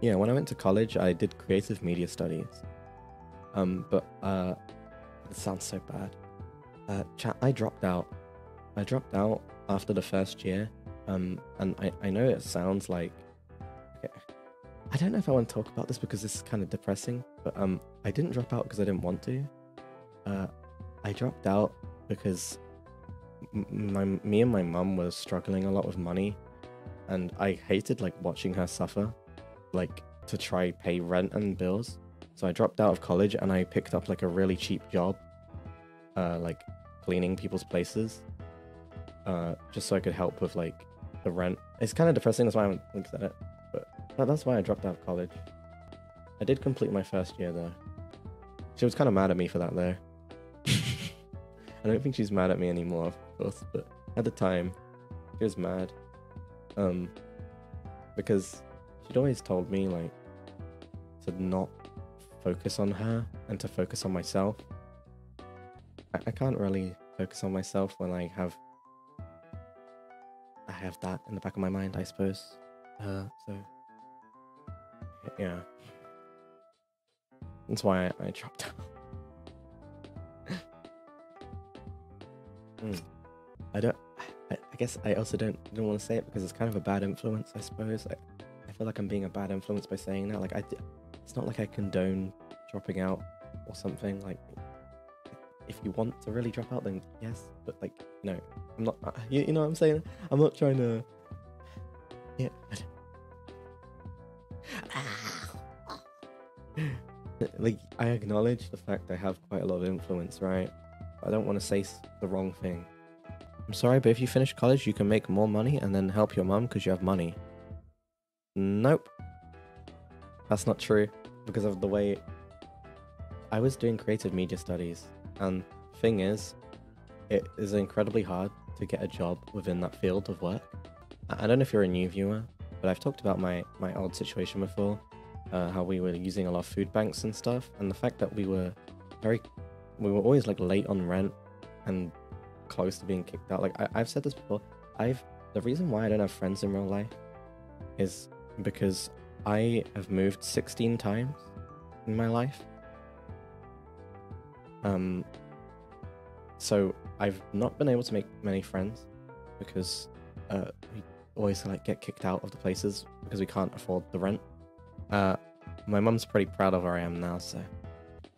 Yeah, when I went to college, I did creative media studies. But it sounds so bad. I dropped out. I dropped out after the first year. And I know it sounds like... Okay, I don't know if I want to talk about this because this is kind of depressing, but I didn't drop out because I didn't want to. I dropped out because me and my mum were struggling a lot with money, and I hated like watching her suffer, like to try pay rent and bills. So I dropped out of college and I picked up like a really cheap job, like cleaning people's places, just so I could help with like the rent. It's kind of depressing, that's why I haven't looked at it, but that's why I dropped out of college. I did complete my first year though. She was kind of mad at me for that though. I don't think she's mad at me anymore, of course, but at the time, she was mad. Because she'd always told me, like, to not focus on her and to focus on myself. I can't really focus on myself when I have that in the back of my mind, I suppose. So, yeah. That's why I dropped out. I guess I also don't want to say it because it's kind of a bad influence, I suppose. I feel like I'm being a bad influence by saying that. Like, it's not like I condone dropping out or something. Like, if you want to really drop out, then yes. But like, you know, I'm not. You know what I'm saying? I'm not trying to. Yeah. Like, I acknowledge the fact I have quite a lot of influence, right? I don't want to say the wrong thing. I'm sorry, but if you finish college, you can make more money and then help your mum because you have money. Nope. That's not true because of the way I was doing creative media studies. And the thing is, it is incredibly hard to get a job within that field of work. I don't know if you're a new viewer, but I've talked about my old situation before, how we were using a lot of food banks and stuff, and the fact that we were always like late on rent and close to being kicked out. Like I've said this before, the reason why I don't have friends in real life is because I have moved 16 times in my life. So I've not been able to make many friends because we always like get kicked out of the places because we can't afford the rent. My mum's pretty proud of where I am now, so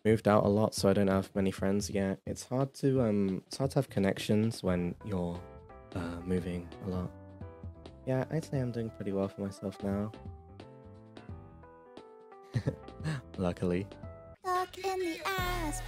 moved out a lot, so I don't have many friends yet. It's hard to have connections when you're moving a lot. Yeah, I'd say I'm doing pretty well for myself now. Luckily. Look in the eyes.